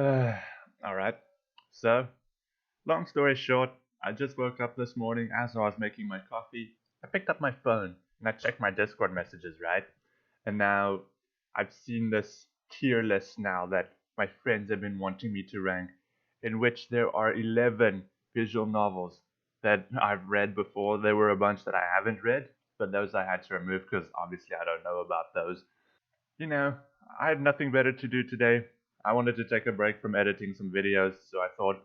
Alright, so, long story short, I just woke up this morning as I was making my coffee. I picked up my phone and I checked my Discord messages, right? And now I've seen this tier list now that my friends have been wanting me to rank, in which there are 11 visual novels that I've read before. There were a bunch that I haven't read, but those I had to remove because obviously I don't know about those. You know, I had nothing better to do today. I wanted to take a break from editing some videos, so I thought,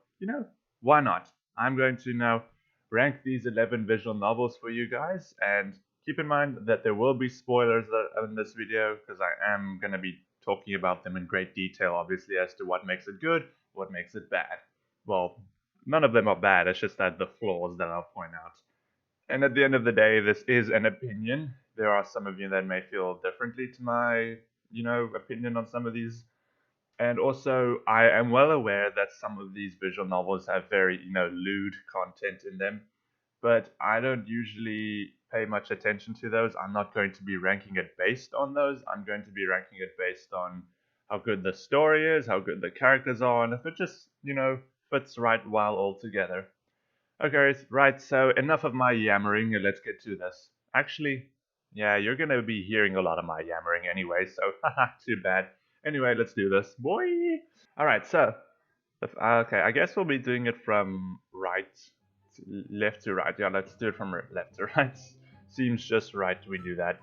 why not? I'm going to now rank these 11 visual novels for you guys, and keep in mind that there will be spoilers in this video, because I am going to be talking about them in great detail, obviously, as to what makes it good, what makes it bad. Well, none of them are bad, it's just that the flaws that I'll point out. And at the end of the day, this is an opinion. There are some of you that may feel differently to my, opinion on some of these. And also, I am well aware that some of these visual novels have very, lewd content in them. But I don't usually pay much attention to those. I'm not going to be ranking it based on those. I'm going to be ranking it based on how good the story is, how good the characters are, and if it just, fits right well all together. Okay, right, so enough of my yammering and let's get to this. Actually, yeah, you're gonna be hearing a lot of my yammering anyway, so haha, too bad. Anyway, let's do this, boy! Alright, so, okay, I guess we'll be doing it from left to right. Yeah, let's do it from left to right. Seems just right we do that.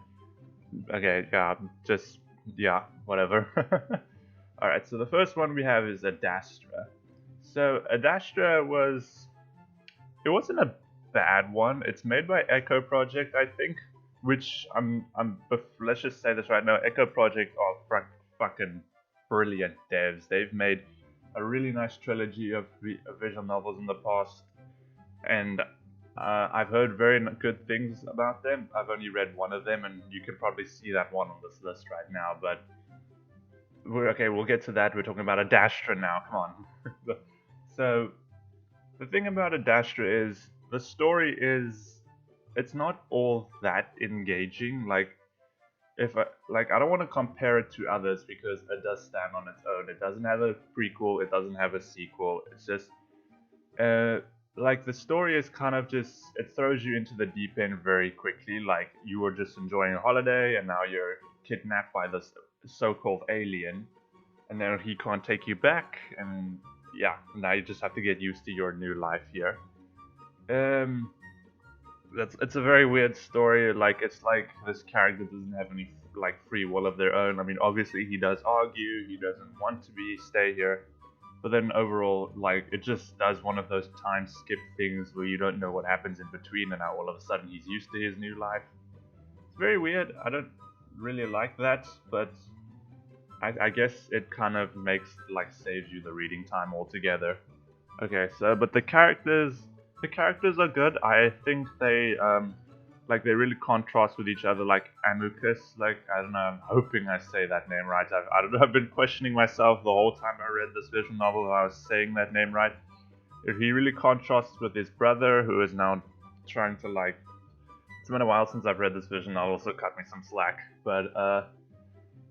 Okay, yeah, yeah, whatever. Alright, so the first one we have is Adastra. So, Adastra it wasn't a bad one. It's made by Echo Project, I think. Which let's just say this right now. Echo Project are fucking brilliant devs. They've made a really nice trilogy of visual novels in the past, and I've heard very good things about them. I've only read one of them, and you can probably see that one on this list right now. But we'll get to that. We're talking about Adastra now. Come on. So the thing about Adastra is the story is it's not all that engaging. I don't want to compare it to others because it does stand on its own. It doesn't have a prequel. It doesn't have a sequel. It's just uh, the story is kind of just it throws you into the deep end very quickly. Like you were just enjoying a holiday and now you're kidnapped by this so-called alien, and then he can't take you back, and yeah, now you just have to get used to your new life here. Um, it's a very weird story. Like it's like this character doesn't have any free will of their own. I mean, obviously he does argue, he doesn't want to stay here, but then overall, it just does one of those time skip things where you don't know what happens in between, and now all of a sudden he's used to his new life. It's very weird. I don't really like that, but I guess it kind of saves you the reading time altogether. Okay, so but the characters are good. I think they really contrast with each other. Like Amicus, I don't know. I'm hoping I say that name right. I don't know. I've been questioning myself the whole time I read this visual novel if I was saying that name right. If he really contrasts with his brother, who is now trying to It's been a while since I've read this visual novel, so cut me some slack. But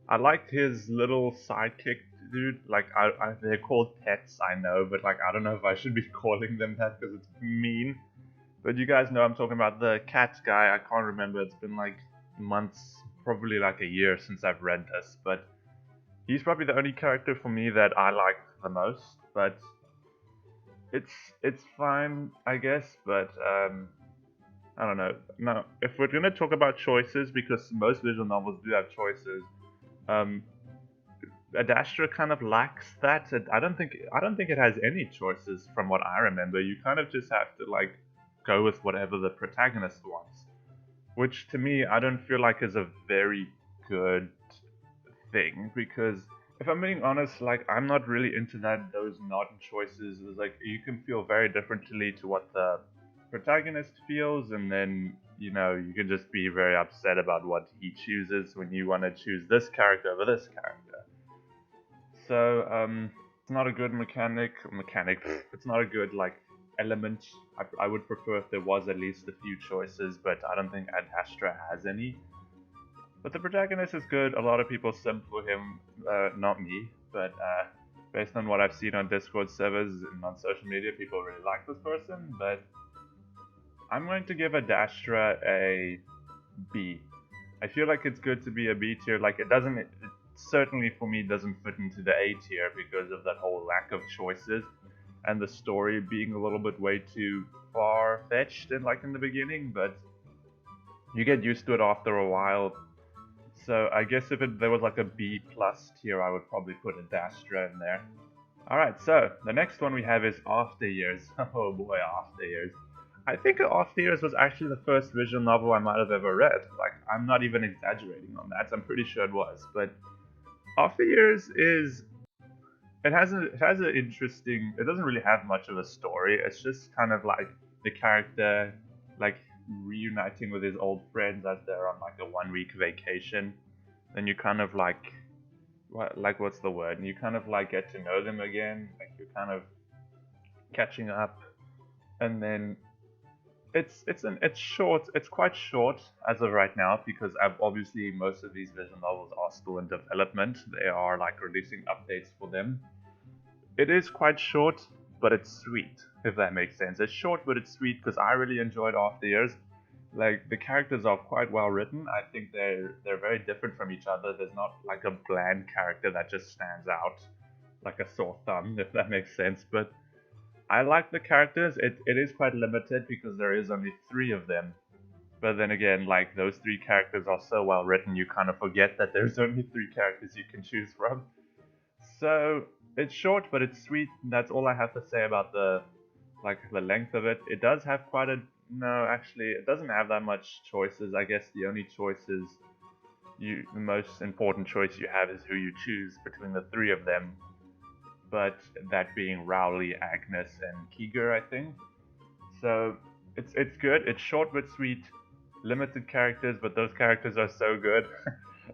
I liked his little sidekick dude. They're called pets, I know, but I don't know if I should be calling them that because it's mean. But you guys know I'm talking about the cat guy. I can't remember. It's been months, probably a year since I've read this. But he's probably the only character for me that I like the most. But it's fine, I guess. But I don't know. Now, if we're gonna talk about choices, because most visual novels do have choices, um, Adastra kind of lacks that. I don't think it has any choices from what I remember. You kind of just have to go with whatever the protagonist wants, which to me I don't feel like is a very good thing, because if I'm being honest, I'm not really into those non-choices. It's you can feel very differently to what the protagonist feels, and then you can just be very upset about what he chooses when you want to choose this character over this character. So it's not a good mechanic. It's not a good element. I would prefer if there was at least a few choices, but I don't think Ad Astra has any. But the protagonist is good. A lot of people simp for him, not me. But Based on what I've seen on Discord servers and on social media, people really like this person, but I'm going to give Adastra a B. I feel like it's good to be a B tier. Like it certainly for me doesn't fit into the A tier because of that whole lack of choices and the story being a little bit way too far-fetched in the beginning, but you get used to it after a while. So I guess if there was like a B plus tier, I would probably put Adastra in there. Alright, so the next one we have is After Years. Oh boy, After Years. I think After Years was actually the first visual novel I might have ever read. Like, I'm not even exaggerating on that, I'm pretty sure it was. But After Years is... it has an interesting... it doesn't really have much of a story. It's just kind of like the character, like, reuniting with his old friends as they're on like a 1 week vacation. Then you kind of like... what's the word? You kind of like get to know them again. Like, you're kind of catching up. And then it's short. It's quite short as of right now because obviously most of these visual novels are still in development. They are like releasing updates for them. It is quite short, but it's sweet, if that makes sense. It's short, but it's sweet because I really enjoyed After Years. Like, the characters are quite well written. I think they're very different from each other. There's not like a bland character that just stands out like a sore thumb, if that makes sense. But I like the characters. It is quite limited because there is only 3 of them. But then again, like, those 3 characters are so well written, you kind of forget that there's only 3 characters you can choose from. So it's short, but it's sweet. That's all I have to say about the length of it. It does have quite a... no, actually, it doesn't have that much choices. I guess the only choices the most important choice you have is who you choose between the 3 of them. But that being Rowley, Agnes, and Keeger, I think. So it's good. It's short but sweet. Limited characters, but those characters are so good.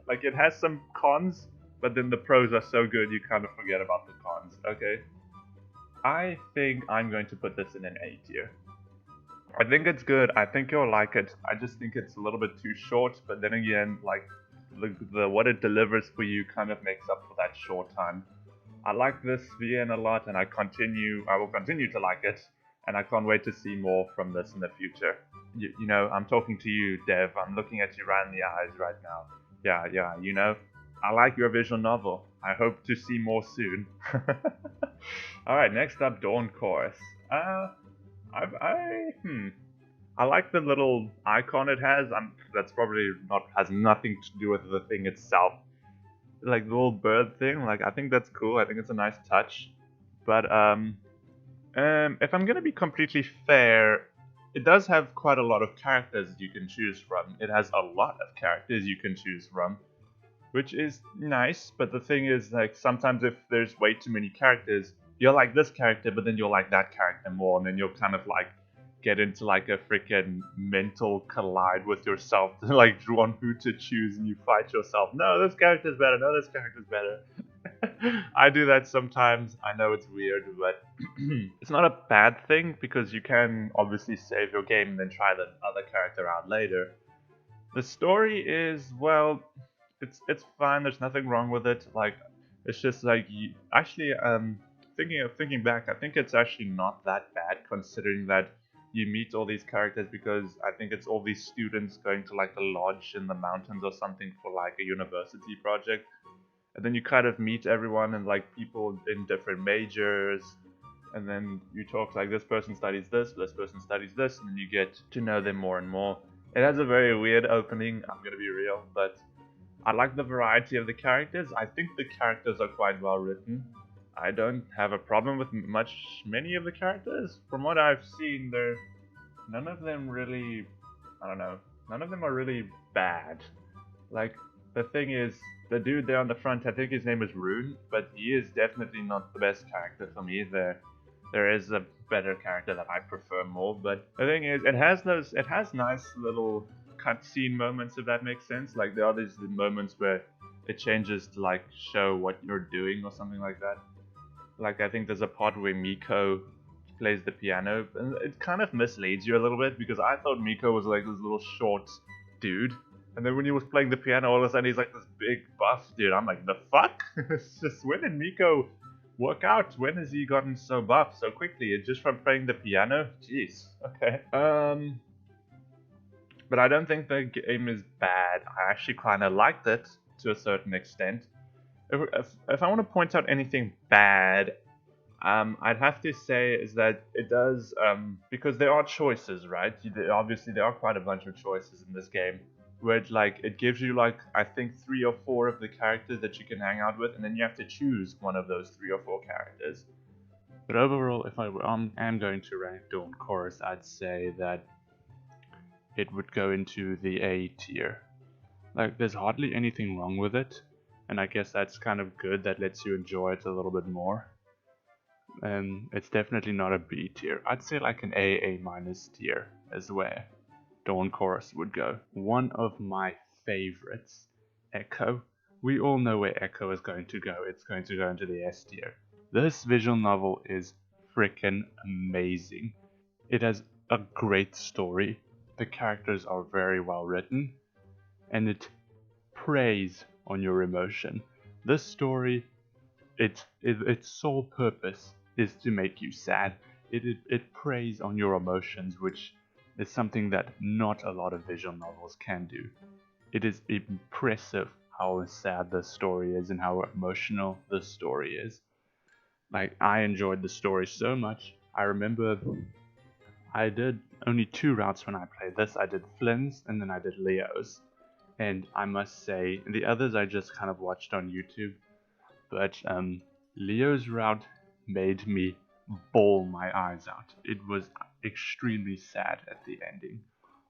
Like, it has some cons, but then the pros are so good you kind of forget about the cons. Okay. I think I'm going to put this in an A tier. I think it's good. I think you'll like it. I just think it's a little bit too short, but then again, like, the what it delivers for you kind of makes up for that short time. I like this VN a lot, and I will continue to like it, and I can't wait to see more from this in the future. You know, I'm talking to you, Dev. I'm looking at you right in the eyes right now. Yeah, you know, I like your visual novel. I hope to see more soon. Alright, next up, Dawn Chorus. I like the little icon it has. That's probably has nothing to do with the thing itself. Like the little bird thing, like, I think that's cool. I think it's a nice touch. But if I'm gonna be completely fair, it does have quite a lot of characters you can choose from. It has a lot of characters you can choose from, which is nice. But the thing is, like, sometimes if there's way too many characters, you'll like this character, but then you'll like that character more, and then you'll kind of like get into like a freaking mental collide with yourself to like draw on who to choose, and you fight yourself. No, this character's better. No, this character's better. I do that sometimes. I know it's weird, but it's not a bad thing because you can obviously save your game and then try the other character out later. The story is, well, it's fine. There's nothing wrong with it. Like, it's just like thinking back, I think it's actually not that bad considering that you meet all these characters because I think it's all these students going to like a lodge in the mountains or something for like a university project. And then you kind of meet everyone and like people in different majors. And then you talk like this person studies this person studies this, and then you get to know them more and more. It has a very weird opening, I'm gonna be real, but I like the variety of the characters. I think the characters are quite well written. I don't have a problem with many of the characters. From what I've seen, none of them really, I don't know, none of them are really bad. Like, the thing is, the dude there on the front, I think his name is Rune, but he is definitely not the best character for me. There is a better character that I prefer more, but the thing is, it has nice little cutscene moments, if that makes sense. Like, there are these moments where it changes to like show what you're doing or something like that. Like, I think there's a part where Miko plays the piano, and it kind of misleads you a little bit because I thought Miko was like this little short dude, and then when he was playing the piano, all of a sudden he's like this big buff dude. I'm like, the fuck? It's just, when did Miko work out? When has he gotten so buff so quickly? It's just from playing the piano? Jeez. Okay. But I don't think the game is bad. I actually kind of liked it to a certain extent. If I want to point out anything bad, I'd have to say is that it does, because there are choices, right? Obviously, there are quite a bunch of choices in this game, where it gives you I think 3 or 4 of the characters that you can hang out with, and then you have to choose one of those 3 or 4 characters. But overall, if I am going to rank Dawn Chorus, I'd say that it would go into the A tier. There's hardly anything wrong with it, and I guess that's kind of good. That lets you enjoy it a little bit more. And it's definitely not a B tier. I'd say an A minus tier is where Dawn Chorus would go. One of my favorites, Echo. We all know where Echo is going to go. It's going to go into the S tier. This visual novel is freaking amazing. It has a great story. The characters are very well written, and it preys on your emotion. This story, its sole purpose is to make you sad. It preys on your emotions, which is something that not a lot of visual novels can do. It is impressive how sad the story is and how emotional the story is. I enjoyed the story so much. I remember I did only 2 routes when I played this. I did Flynn's and then I did Leo's. And I must say, the others I just kind of watched on YouTube. But Leo's route made me bawl my eyes out. It was extremely sad at the ending.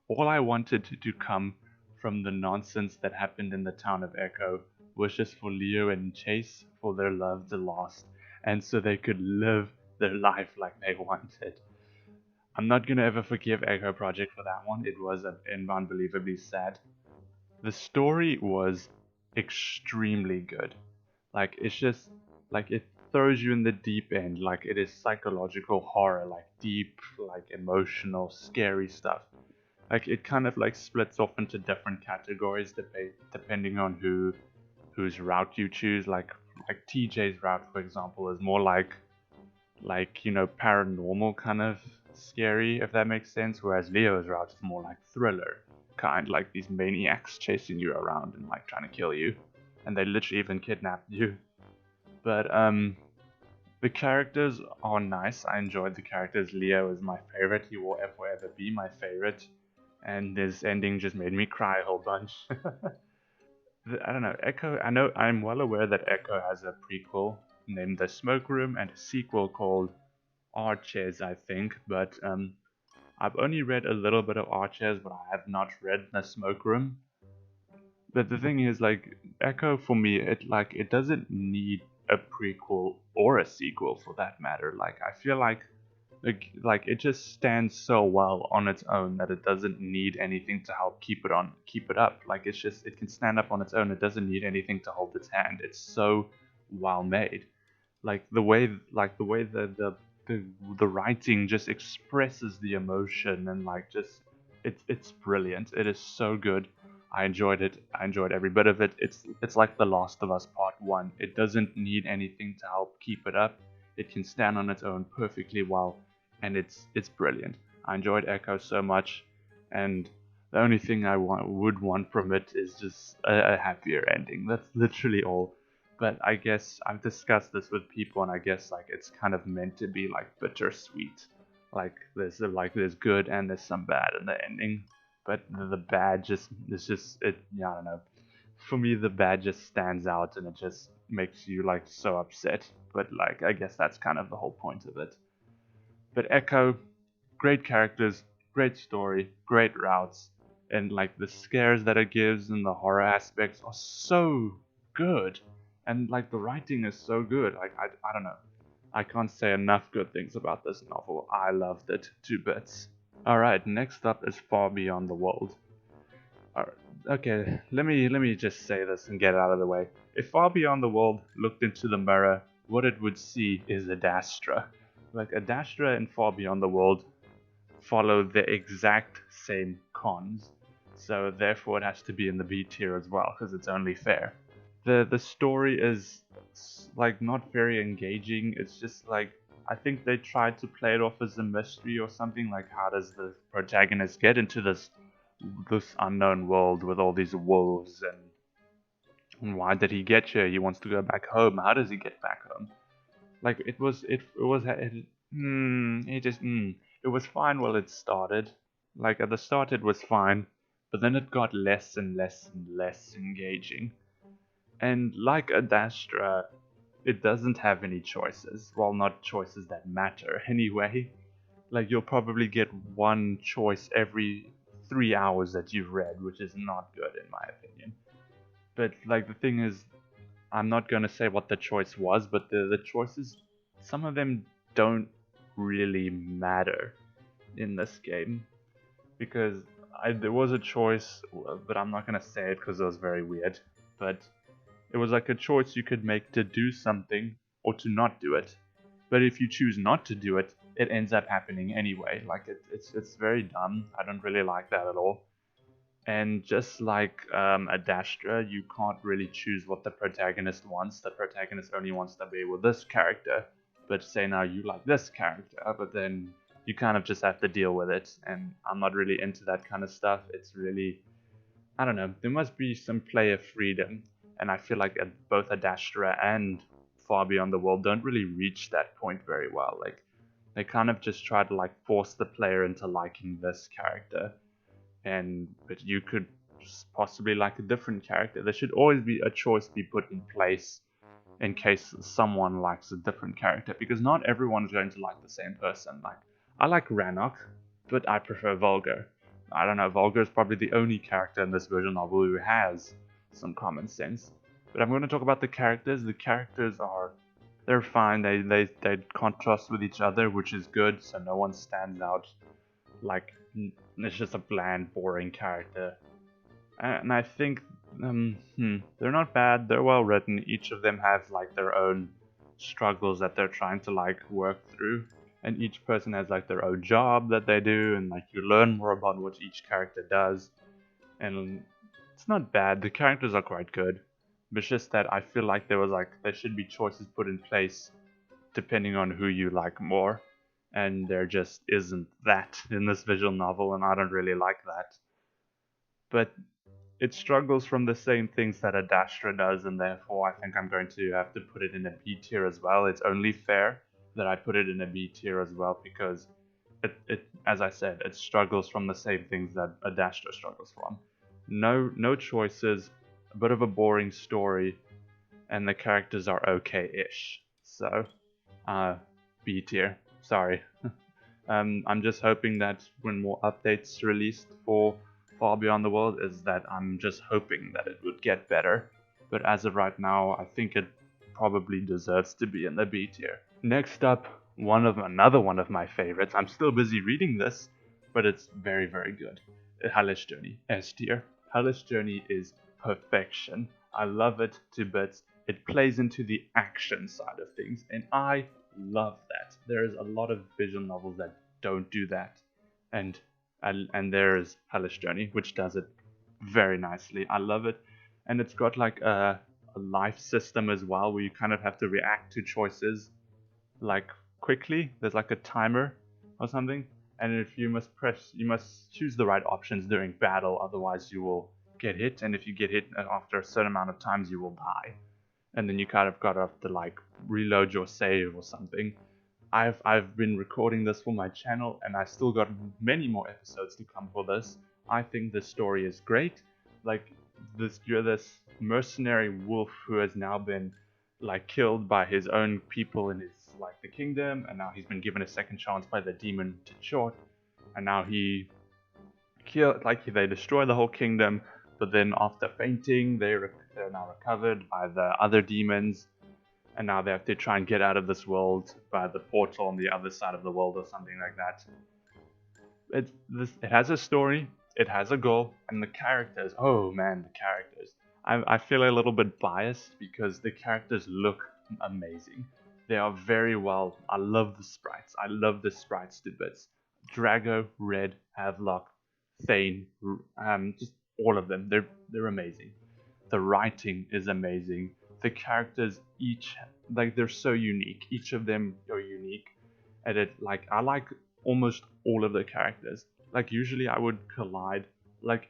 All I wanted to come from the nonsense that happened in the town of Echo was just for Leo and Chase for their love to last, and so they could live their life like they wanted. I'm not gonna ever forgive Echo Project for that one. It was unbelievably sad. The story was extremely good. It's just it throws you in the deep end. It is psychological horror, deep, emotional, scary stuff. It kind of splits off into different categories depending on whose route you choose. TJ's route, for example, is more paranormal kind of scary, if that makes sense, whereas Leo's route is more thriller kind, these maniacs chasing you around and trying to kill you, and they literally even kidnap you. But the characters are nice. I enjoyed the characters. Leo is my favorite. He will ever be my favorite, and this ending just made me cry a whole bunch. I don't know, Echo, I'm well aware that Echo has a prequel named The Smoke Room and a sequel called Arches, I think, but I've only read a little bit of Arches, but I have not read The Smoke Room. But the thing is, Echo for me, it doesn't need a prequel or a sequel for that matter. I feel it just stands so well on its own that it doesn't need anything to help keep it up. It can stand up on its own. It doesn't need anything to hold its hand. It's so well made. The writing just expresses the emotion, and it's brilliant. It is so good. I enjoyed it. I enjoyed every bit of it. It's like The Last of Us Part 1. It doesn't need anything to help keep it up. It can stand on its own perfectly well, and it's brilliant. I enjoyed Echo so much, and the only thing I would want from it is just a happier ending. That's literally all. But I guess I've discussed this with people, and I guess it's kind of meant to be bittersweet. There's good and there's some bad in the ending, but the bad just is just it. Yeah, I don't know. For me, the bad just stands out, and it just makes you so upset. But I guess that's kind of the whole point of it. But Echo, great characters, great story, great routes, and the scares that it gives and the horror aspects are so good, and the writing is so good. I don't know. I can't say enough good things about this novel. I loved it to bits. Alright, next up is Far Beyond the World. Okay, let me just say this and get it out of the way. If Far Beyond the World looked into the mirror, what it would see is Adastra. Adastra and Far Beyond the World follow the exact same cons, so therefore it has to be in the B tier as well, because it's only fair. the story is like not very engaging. It's just like I think they tried to play it off as a mystery or something. Like, how does the protagonist get into this unknown world with all these wolves, and why did he get here? He wants to go back home. How does he get back home? Like, it was fine while it started. Like, at the start it was fine, but then it got less and less and less engaging. And like Adastra, it doesn't have any choices. Well, not choices that matter anyway. Like, you'll probably get one choice every 3 hours that you've read, which is not good in my opinion. But like, the thing is, I'm not gonna say what the choice was, but the choices, some of them don't really matter in this game. Because there was a choice, but I'm not gonna say it because it was very weird. But it was like a choice you could make to do something or to not do it. But if you choose not to do it, it ends up happening anyway. Like, it's very dumb. I don't really like that at all. And just like Adastra, you can't really choose what the protagonist wants. The protagonist only wants to be with this character. But say now you like this character, but then you kind of just have to deal with it. And I'm not really into that kind of stuff. It's really, I don't know, there must be some player freedom. And I feel like both Adastra and Far Beyond the World don't really reach that point very well. Like, they kind of just try to like force the player into liking this character, but you could possibly like a different character. There should always be a choice be put in place in case someone likes a different character, because not everyone is going to like the same person. Like, I like Rannoch, but I prefer Vulgar. I don't know, Vulgar is probably the only character in this visual novel who has some common sense. But I'm going to talk about the characters. The characters they're fine. They contrast with each other, which is good, so no one stands out like it's just a bland, boring character. And I think they're not bad. They're well written. Each of them have like their own struggles that they're trying to like work through, and each person has like their own job that they do, and like you learn more about what each character does. And it's not bad. The characters are quite good. But it's just that I feel like there should be choices put in place depending on who you like more. And there just isn't that in this visual novel, and I don't really like that. But it struggles from the same things that Adastra does, and therefore I think I'm going to have to put it in a B tier as well. It's only fair that I put it in a B tier as well, because as I said, it struggles from the same things that Adastra struggles from. No choices, a bit of a boring story, and the characters are okay-ish. So, B tier. Sorry. I'm just hoping that when more updates released for Far Beyond the World, is that I'm just hoping that it would get better. But as of right now, I think it probably deserves to be in the B tier. Next up, another one of my favorites. I'm still busy reading this, but it's very, very good. Hellish Journey, S tier. Hellish Journey is perfection. I love it to bits. It plays into the action side of things, and I love that. There is a lot of visual novels that don't do that, and there is Hellish Journey, which does it very nicely. I love it, and it's got like a life system as well, where you kind of have to react to choices like quickly. There's like a timer or something, and if you must choose the right options during battle, otherwise you will get hit, and if you get hit after a certain amount of times, you will die. And then you kind of got to have to like reload your save or something. I've been recording this for my channel, and I still got many more episodes to come for this. I think the story is great. Like, you're this mercenary wolf who has now been like killed by his own people in his like the kingdom, and now he's been given a second chance by the demon Short, and now they destroy the whole kingdom, but then after fainting, they're now recovered by the other demons, and now they have to try and get out of this world by the portal on the other side of the world or something like that. It has a story, it has a goal, and the characters. Oh man, the characters. I feel a little bit biased because the characters look amazing. They are very well. I love the sprites. I love the sprites to bits. Drago, Red, Havelock, Thane, just all of them. They're amazing. The writing is amazing. The characters each, like, they're so unique. Each of them are unique. And I like almost all of the characters. Like, usually I would collide, like,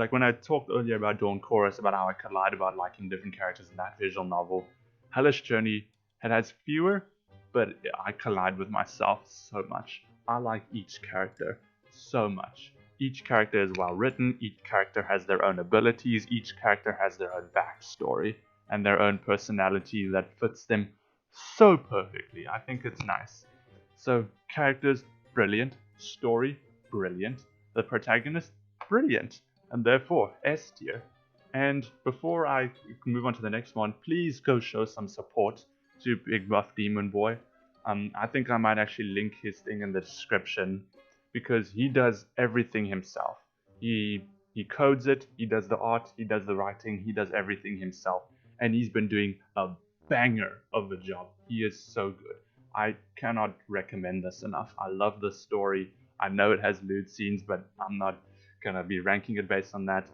when I talked earlier about Dawn Chorus, about how I collide about liking different characters in that visual novel, Hellish Journey, it has fewer, but I collide with myself so much. I like each character so much. Each character is well written, each character has their own abilities, each character has their own backstory and their own personality that fits them so perfectly. I think it's nice. So, characters, brilliant. Story, brilliant. The protagonist, brilliant. And therefore, S tier. And before I move on to the next one, please go show some support to Big Buff Demon Boy. I think I might actually link his thing in the description because he does everything himself. He codes it, he does the art, he does the writing, he does everything himself, and he's been doing a banger of a job. He is so good. I cannot recommend this enough. I love the story. I know it has lewd scenes, but I'm not gonna be ranking it based on that.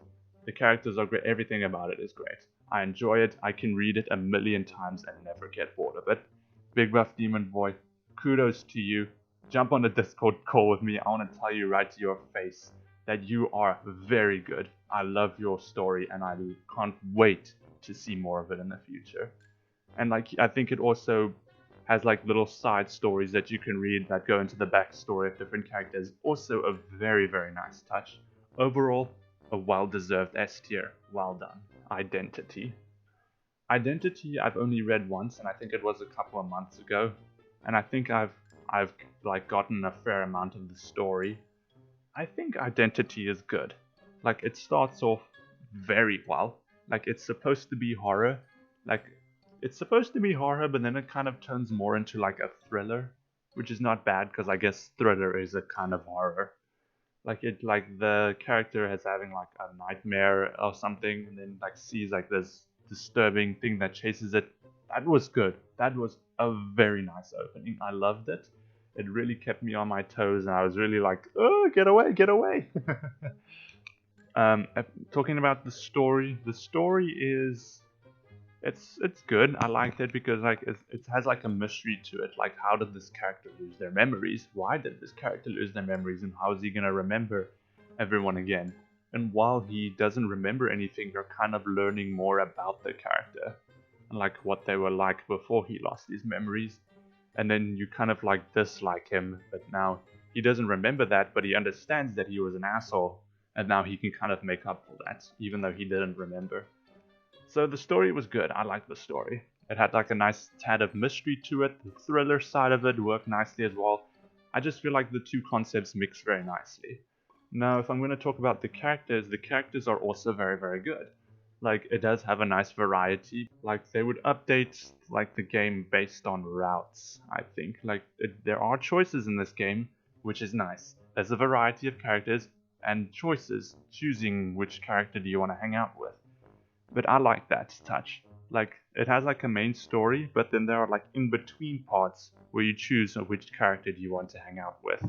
The characters are great. Everything about it is great. I enjoy it. I can read it a million times and never get bored of it. Big Buff Demon Boy, kudos to you. Jump on a Discord call with me. I want to tell you right to your face that you are very good. I love your story and I can't wait to see more of it in the future. And like, I think it also has like little side stories that you can read that go into the backstory of different characters. Also a very, very nice touch. Overall, a well-deserved S tier. Well done. Identity. Identity I've only read once, and I think it was a couple of months ago. And I think I've like gotten a fair amount of the story. I think Identity is good. Like, it starts off very well. Like, it's supposed to be horror. Like, it's supposed to be horror, but then it kind of turns more into like a thriller, which is not bad because I guess thriller is a kind of horror. Like the character is having like a nightmare or something and then like sees like this disturbing thing that chases it. That was good. That was a very nice opening. I loved it. It really kept me on my toes and I was really like, oh, get away, get away. Talking about the story is it's good. I liked it because like it has like a mystery to it. Like, how did this character lose their memories? Why did this character lose their memories? And how is he gonna remember everyone again? And while he doesn't remember anything, you're kind of learning more about the character and like what they were like before he lost his memories. And then you kind of like dislike him, but now he doesn't remember that, but he understands that he was an asshole, and now he can kind of make up for that, even though he didn't remember. So the story was good. I liked the story. It had like a nice tad of mystery to it. The thriller side of it worked nicely as well. I just feel like the two concepts mix very nicely. Now, if I'm going to talk about the characters are also very, very good. Like, it does have a nice variety. Like, they would update like the game based on routes, I think. Like, there are choices in this game, which is nice. There's a variety of characters and choices, choosing which character do you want to hang out with. But I like that touch. Like, it has like a main story, but then there are like in between parts where you choose which character do you want to hang out with.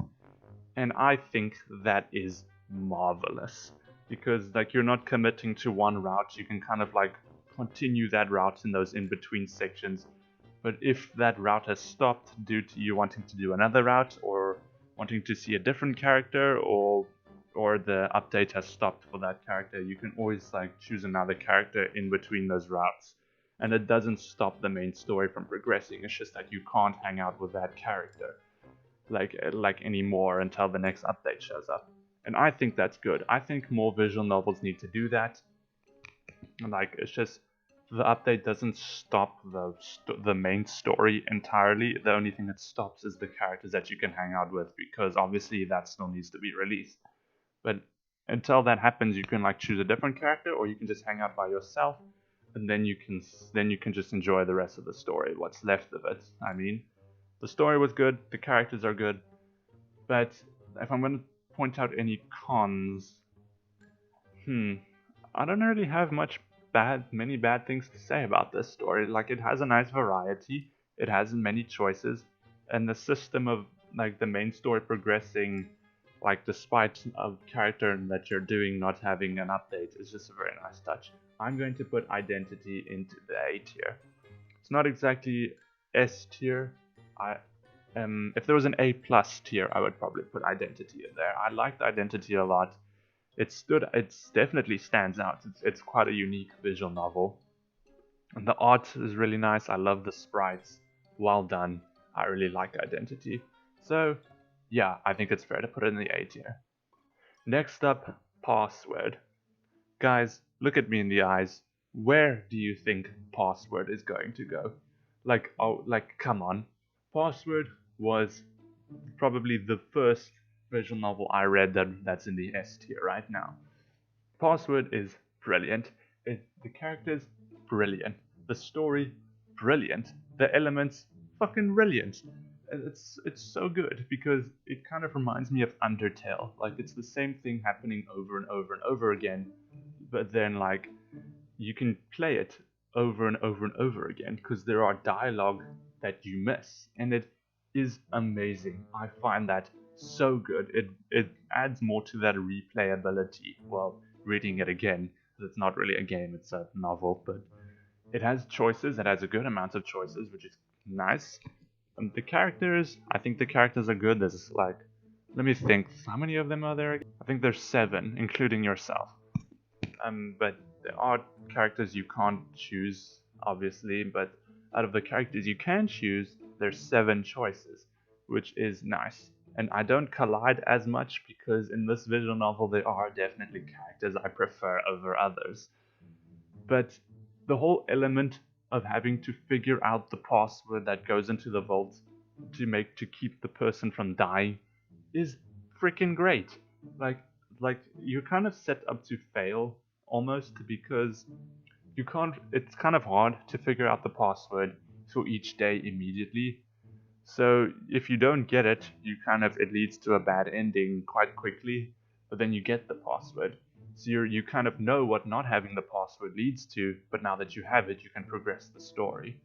And I think that is marvelous because like you're not committing to one route. You can kind of like continue that route in those in between sections. But if that route has stopped due to you wanting to do another route or wanting to see a different character or the update has stopped for that character, you can always like choose another character in between those routes. And it doesn't stop the main story from progressing. It's just that you can't hang out with that character like anymore until the next update shows up. And I think that's good. I think more visual novels need to do that. Like, it's just the update doesn't stop the main story entirely. The only thing that stops is the characters that you can hang out with, because obviously that still needs to be released. But until that happens, you can like choose a different character, or you can just hang out by yourself, and then you can just enjoy the rest of the story, what's left of it. I mean, the story was good, the characters are good, but if I'm going to point out any cons, I don't really have many bad things to say about this story. Like, it has a nice variety, it has many choices, and the system of like the main story progressing, like despite a character that you're doing not having an update, is just a very nice touch. I'm going to put identity into the A tier. It's not exactly S tier. If there was an A plus tier, I would probably put identity in there. I liked identity a lot. It's definitely stands out. It's quite a unique visual novel. And the art is really nice. I love the sprites. Well done. I really like identity. So, yeah, I think it's fair to put it in the A tier. Next up, password. Guys, look at me in the eyes. Where do you think password is going to go? Come on. Password was probably the first visual novel I read that's in the S tier right now. Password is brilliant. The characters, brilliant. The story, brilliant. The elements, fucking brilliant. It's so good because it kind of reminds me of Undertale. Like it's the same thing happening over and over and over again, but then like you can play it over and over and over again because there are dialogue that you miss, and it is amazing. I find that so good. It adds more to that replayability while reading it again. It's not really a game; it's a novel, but it has choices. It has a good amount of choices, which is nice. And the characters, I think the characters are good. There's like, let me think, how many of them are there? I think there's 7, including yourself. But there are characters you can't choose, obviously, but out of the characters you can choose, there's 7 choices, which is nice. And I don't collide as much because in this visual novel there are definitely characters I prefer over others. But the whole element of having to figure out the password that goes into the vault to keep the person from dying is freaking great. Like like you're kind of set up to fail almost because you can't. It's kind of hard to figure out the password for each day immediately. So if you don't get it, it leads to a bad ending quite quickly. But then you get the password, so you kind of know what not having the password leads to. But now that you have it, you can progress the story.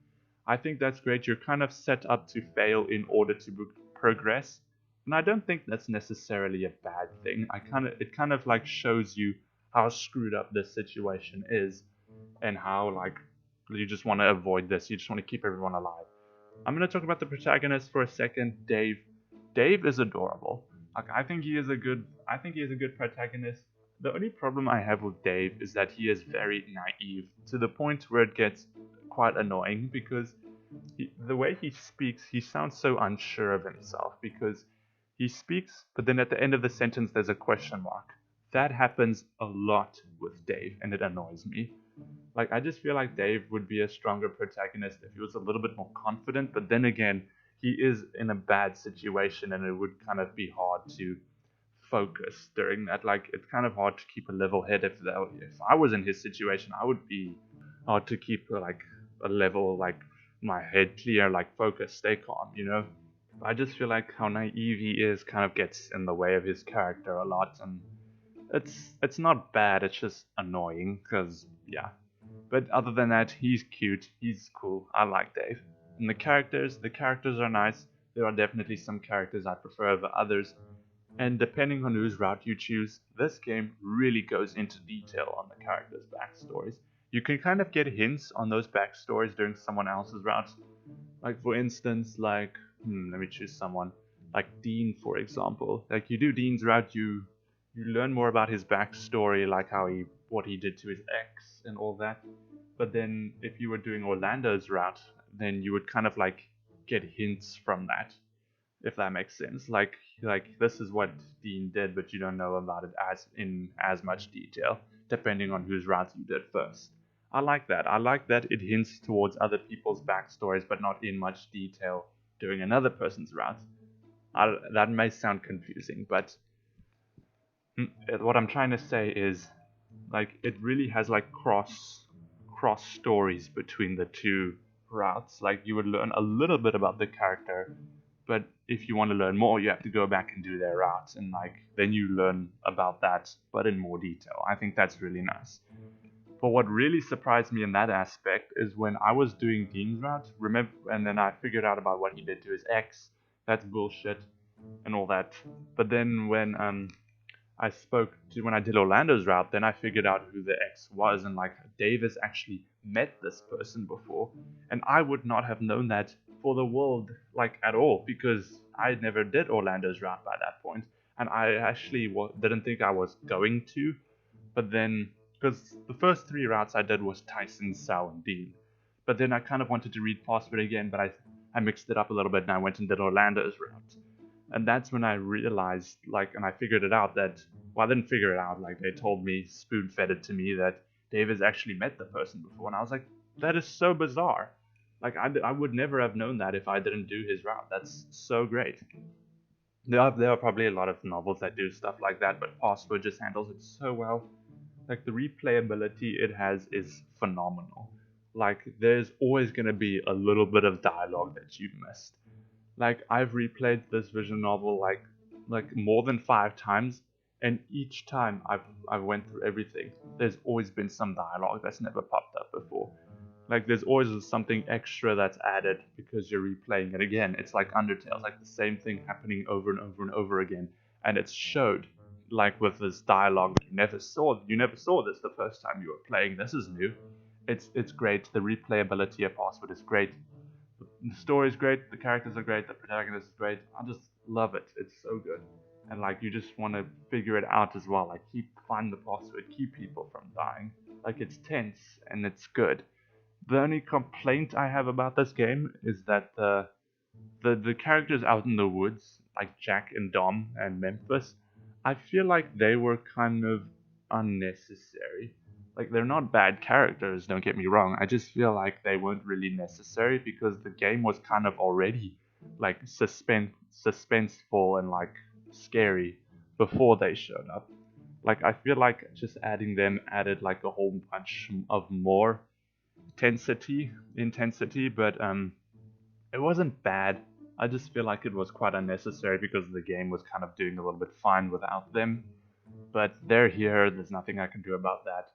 I think that's great. You're kind of set up to fail in order to progress, and I don't think that's necessarily a bad thing. It kind of like shows you how screwed up this situation is, and how like you just want to avoid this. You just want to keep everyone alive. I'm gonna talk about the protagonist for a second, Dave. Dave is adorable. Like I think he is a good. I think he is a good protagonist. The only problem I have with Dave is that he is very naive to the point where it gets quite annoying because the way he speaks, he sounds so unsure of himself because he speaks, but then at the end of the sentence there's a question mark. That happens a lot with Dave, and it annoys me. Like I just feel like Dave would be a stronger protagonist if he was a little bit more confident, but then again, he is in a bad situation and it would kind of be hard to focus during that. Like it's kind of hard to keep a level head if I was in his situation, I would be hard to keep like a level like my head clear, like focus, stay calm, you know? I just feel like how naive he is kind of gets in the way of his character a lot, and it's not bad, it's just annoying because yeah. But other than that, he's cute, he's cool. I like Dave. And the characters are nice. There are definitely some characters I prefer over others. And depending on whose route you choose, this game really goes into detail on the characters' backstories. You can kind of get hints on those backstories during someone else's route. Like for instance, let me choose someone. Like Dean, for example. Like you do Dean's route, you learn more about his backstory, like what he did to his ex and all that. But then if you were doing Orlando's route, then you would kind of like get hints from that, if that makes sense. Like this is what Dean did, but you don't know about it as much detail, depending on whose route you did first. I like that. I like that it hints towards other people's backstories, but not in much detail during another person's route. That may sound confusing, but what I'm trying to say is like it really has like cross stories between the two routes. Like you would learn a little bit about the character, but if you want to learn more, you have to go back and do their routes, and like then you learn about that, but in more detail. I think that's really nice. But what really surprised me in that aspect is when I was doing Dean's route, remember, and then I figured out about what he did to his ex. That's bullshit and all that. But then when I spoke to when I did Orlando's route, then I figured out who the ex was, and like Davis actually met this person before, and I would not have known that for the world like at all because I never did Orlando's route by that point, and I actually didn't think I was going to, but then because the first three routes I did was Tyson, Sal, and Dean, but then I kind of wanted to read Password again, but I mixed it up a little bit and I went and did Orlando's route. And that's when I realized, like, and I figured it out that, well, I didn't figure it out, like, they told me, spoon fed it to me, that Davis actually met the person before. And I was like, that is so bizarre. Like, I would never have known that if I didn't do his route. That's so great. There are probably a lot of novels that do stuff like that, but Password just handles it so well. Like, the replayability it has is phenomenal. Like, there's always going to be a little bit of dialogue that you've missed. Like, I've replayed this visual novel like more than 5 times, and each time I've went through everything, there's always been some dialogue that's never popped up before. Like, there's always something extra that's added because you're replaying it again. It's like Undertale, it's like the same thing happening over and over and over again, and it's showed like with this dialogue that you never saw. You never saw this the first time you were playing. This is new. It's great. The replayability of Password is great. The story is great, the characters are great, the protagonist is great. I just love it. It's so good. And like you just want to figure it out as well. Like find the password, keep people from dying. Like it's tense and it's good. The only complaint I have about this game is that the characters out in the woods, like Jack and Dom and Memphis, I feel like they were kind of unnecessary. Like they're not bad characters, don't get me wrong. I just feel like they weren't really necessary because the game was kind of already like suspenseful and like scary before they showed up. Like I feel like just adding them added like a whole bunch of more intensity, but it wasn't bad. I just feel like it was quite unnecessary because the game was kind of doing a little bit fine without them. But they're here, there's nothing I can do about that.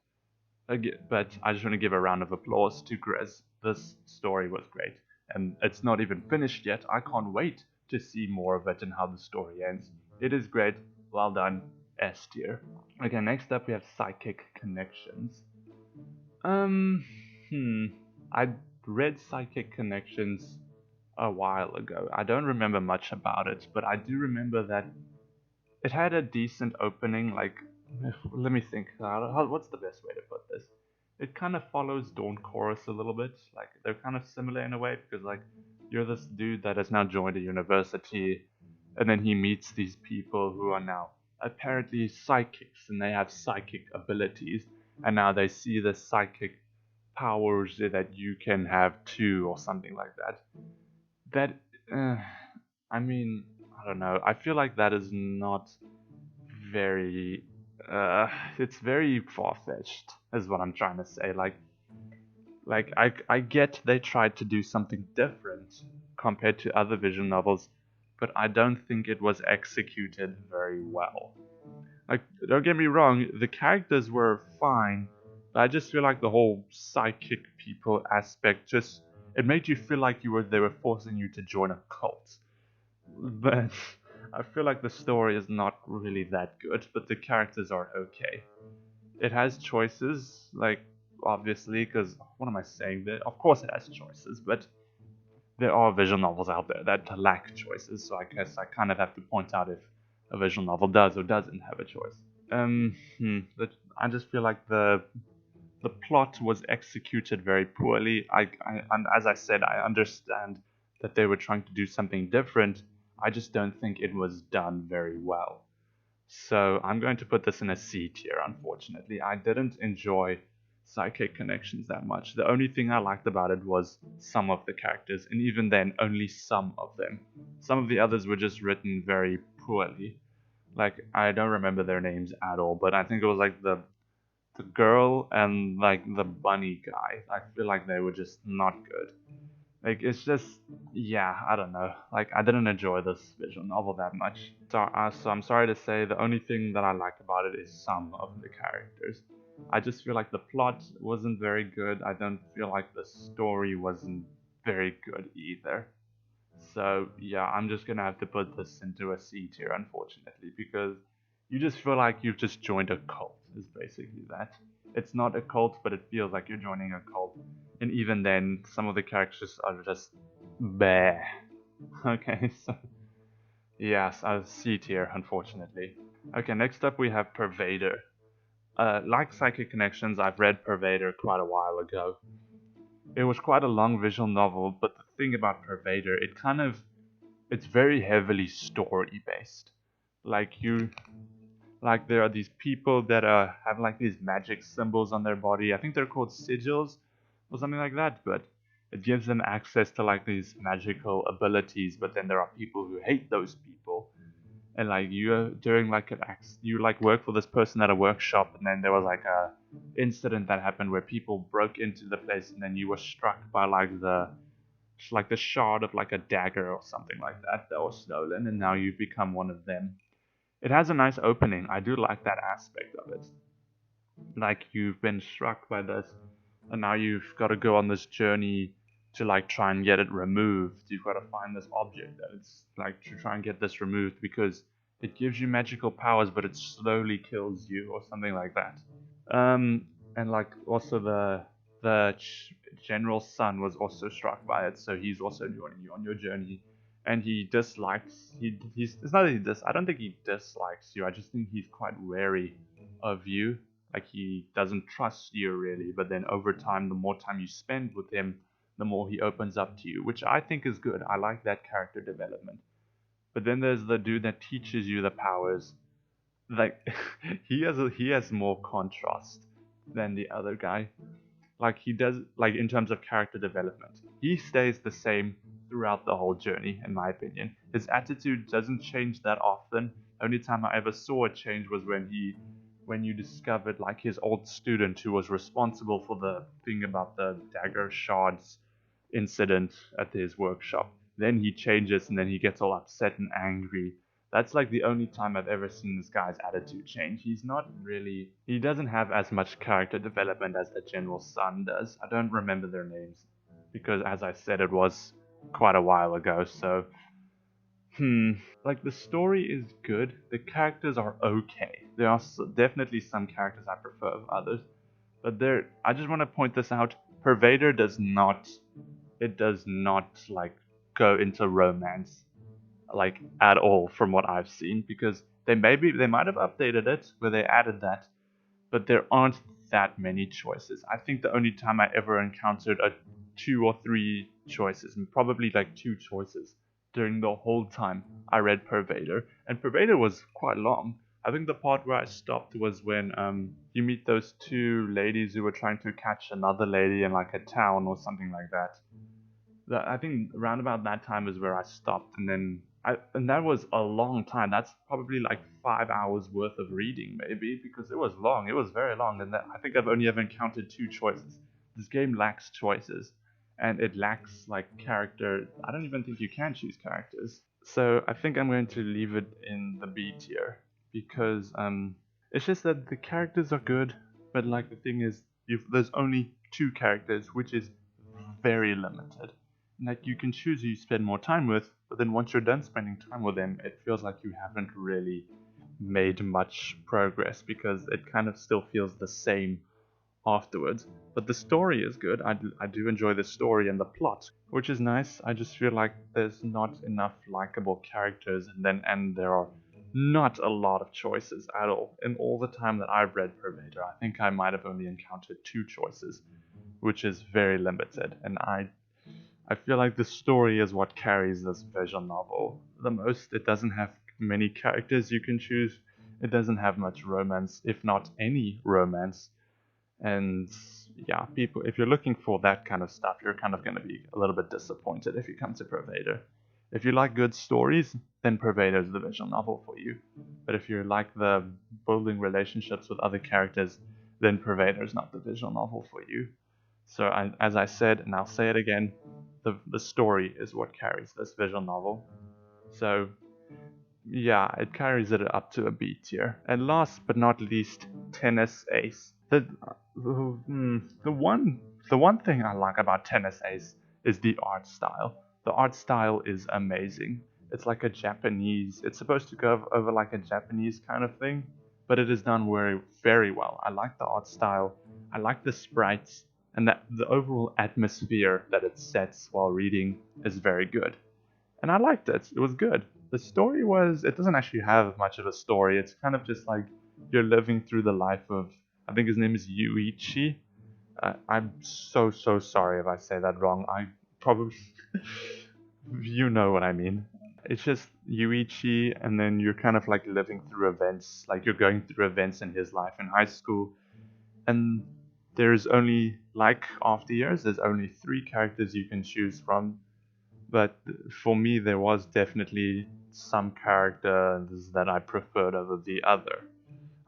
But I just want to give a round of applause to Grizz. This story was great. And it's not even finished yet. I can't wait to see more of it and how the story ends. It is great. Well done. S tier. Okay, next up we have Psychic Connections. Um, hmm. I read Psychic Connections a while ago. I don't remember much about it, but I do remember that it had a decent opening. Like, let me think. What's the best way to put this? It kind of follows Dawn Chorus a little bit. Like, they're kind of similar in a way because, like, you're this dude that has now joined a university, and then he meets these people who are now apparently psychics, and they have psychic abilities, and now they see the psychic powers that you can have too, or something like that. That, uh, I mean, I don't know. I feel like that is not very. Uh, it's very far fetched, is what I'm trying to say. I get they tried to do something different compared to other visual novels, but I don't think it was executed very well. Like, don't get me wrong, the characters were fine, but I just feel like the whole psychic people aspect just it made you feel like they were forcing you to join a cult. But I feel like the story is not really that good, but the characters are okay. It has choices, like obviously, because what am I saying? Of course it has choices, but there are visual novels out there that lack choices. So I guess I kind of have to point out if a visual novel does or doesn't have a choice. I just feel like the plot was executed very poorly. And as I said, I understand that they were trying to do something different. I just don't think it was done very well. So I'm going to put this in a C tier, unfortunately. I didn't enjoy Psychic Connections that much. The only thing I liked about it was some of the characters, and even then, only some of them. Some of the others were just written very poorly. Like, I don't remember their names at all, but I think it was like the girl and like the bunny guy. I feel like they were just not good. Like it's just yeah, I don't know. Like I didn't enjoy this visual novel that much. So I'm sorry to say the only thing that I liked about it is some of the characters. I just feel like the plot wasn't very good. I don't feel like the story wasn't very good either. So yeah, I'm just gonna have to put this into a C tier, unfortunately, because You just feel like you've just joined a cult, is basically that. It's not a cult, but it feels like you're joining a cult. And even then, some of the characters are just bleh. Okay, so yes, I'll see it here, unfortunately. Okay, next up we have Pervader. Like Psychic Connections, I've read Pervader quite a while ago. It was quite a long visual novel, but the thing about Pervader, it's very heavily story based. Like you, like there are these people that have like these magic symbols on their body. I think they're called sigils or something like that, but it gives them access to like these magical abilities. But then there are people who hate those people, and like you during like you like work for this person at a workshop, and then there was like a incident that happened where people broke into the place, and then you were struck by like the shard of like a dagger or something like that was stolen, and now you've become one of them. It has a nice opening. I do like that aspect of it. Like you've been struck by this, and now you've got to go on this journey to like try and get it removed. You've got to find this object that it's like to try and get this removed because it gives you magical powers, but it slowly kills you or something like that. And like also the general's son was also struck by it, so he's also joining you on your journey. And he dislikes he's it's not that he I don't think he dislikes you. I just think he's quite wary of you. Like he doesn't trust you really, but then over time, the more time you spend with him, the more he opens up to you, which I think is good. I like that character development. But then there's the dude that teaches you the powers, like he has more contrast than the other guy. Like he does, like in terms of character development, he stays the same throughout the whole journey, in my opinion. His attitude doesn't change that often. Only time I ever saw it change was when you discovered like his old student who was responsible for the thing about the dagger shards incident at his workshop. Then he changes and then he gets all upset and angry. That's like the only time I've ever seen this guy's attitude change. He's not really. He doesn't have as much character development as the General's son does. I don't remember their names because, as I said, it was quite a while ago. So, hmm. Like, the story is good. The characters are okay. There are definitely some characters I prefer of others. But there. I just want to point this out. Pervader does not. It does not, like, go into romance like at all from what I've seen because they might have updated it where they added that, but there aren't that many choices. I think the only time I ever encountered a two or three choices, and probably like two choices during the whole time I read Pervader, and Pervader was quite long. I think the part where I stopped was when you meet those two ladies who were trying to catch another lady in like a town or something like that. I think around about that time is where I stopped, and that was a long time. That's probably like 5 hours worth of reading, maybe, because it was long. It was very long, and I think I've only ever encountered two choices. This game lacks choices, and it lacks like character. I don't even think you can choose characters. So I think I'm going to leave it in the B tier because it's just that the characters are good, but like the thing is, there's only two characters, which is very limited. Like you can choose who you spend more time with, but then once you're done spending time with them, it feels like you haven't really made much progress because it kind of still feels the same afterwards. But the story is good. I do enjoy the story and the plot, which is nice. I just feel like there's not enough likable characters, and there are not a lot of choices at all. In all the time that I've read Pervader, I think I might have only encountered two choices, which is very limited. And I feel like the story is what carries this visual novel the most. It doesn't have many characters you can choose. It doesn't have much romance, if not any romance. And yeah, people, if you're looking for that kind of stuff, you're kind of going to be a little bit disappointed if you come to Pervader. If you like good stories, then Pervader is the visual novel for you. But if you like the building relationships with other characters, then Pervader is not the visual novel for you. So, as I said, and I'll say it again, the story is what carries this visual novel. So, yeah, it carries it up to a B tier. And last but not least, Tennis Ace. The one thing I like about Tennis Ace is the art style. The art style is amazing. It's like a Japanese, it's supposed to go over like a Japanese kind of thing, but it is done very, very well. I like the art style, I like the sprites, and that the overall atmosphere that it sets while reading is very good. And I liked it. It was good. The story was, it doesn't actually have much of a story. It's kind of just like you're living through the life of, I think his name is Yuichi. I'm so sorry if I say that wrong. I probably, you know what I mean. It's just Yuichi, and then you're kind of like living through events, like you're going through events in his life in high school. And there's only, like after years, there's only three characters you can choose from. But for me, there was definitely some characters that I preferred over the other.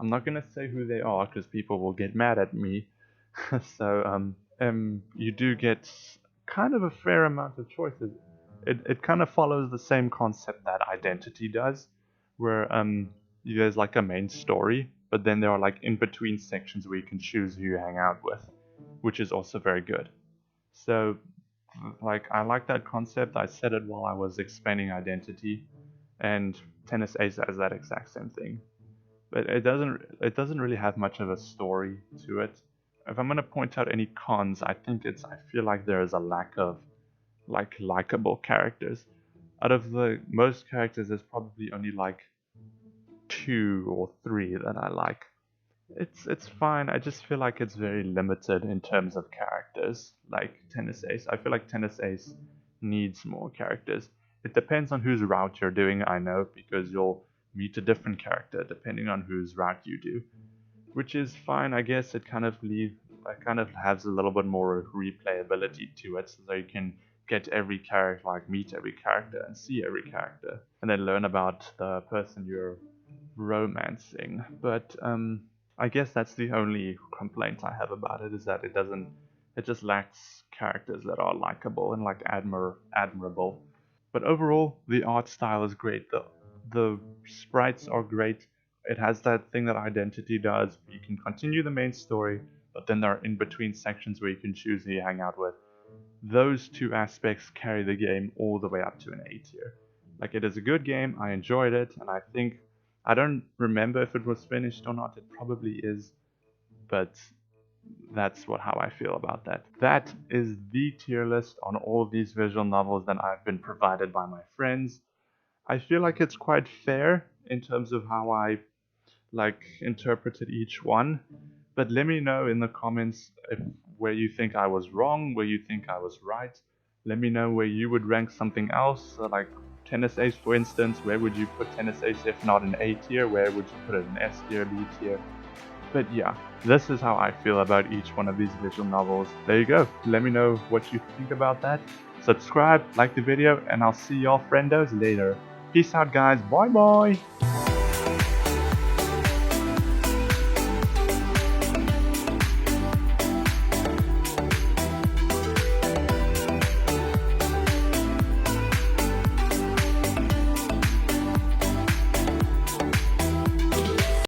I'm not gonna say who they are because people will get mad at me. You do get kind of a fair amount of choices. It kind of follows the same concept that Identity does, where there's like a main story, but then there are like in between sections where you can choose who you hang out with, which is also very good. So, like, I like that concept. I said it while I was explaining Identity, and Tennis Ace has that exact same thing. But it doesn't really have much of a story to it. If I'm gonna point out any cons, I feel like there is a lack of like likable characters. Out of the most characters, there's probably only like two or three that I like. It's fine. I just feel like it's very limited in terms of characters. Like Tennis Ace, I feel like Tennis Ace needs more characters. It depends on whose route you're doing, I know, because you'll meet a different character depending on whose route you do, which is fine. I guess it kind of has a little bit more replayability to it, so you can get every character, like meet every character and see every character, and then learn about the person you're romancing. But I guess that's the only complaint I have about it, is that it just lacks characters that are likable and like admirable. But overall, the art style is great. The sprites are great. It has that thing that Identity does. You can continue the main story, but then there are in between sections where you can choose who you hang out with. Those two aspects carry the game all the way up to an A tier. Like, it is a good game. I enjoyed it, and I don't remember if it was finished or not. It probably is, but that's how I feel about that. That is the tier list on all of these visual novels that I've been provided by my friends. I feel like it's quite fair in terms of how I like interpreted each one. But let me know in the comments where you think I was wrong, where you think I was right. Let me know where you would rank something else, like Tennis Ace, for instance. Where would you put Tennis Ace if not in A tier? Where would you put it in S tier, B tier? But yeah, this is how I feel about each one of these visual novels. There you go. Let me know what you think about that. Subscribe, like the video, and I'll see y'all friendos later. Peace out, guys. Bye bye.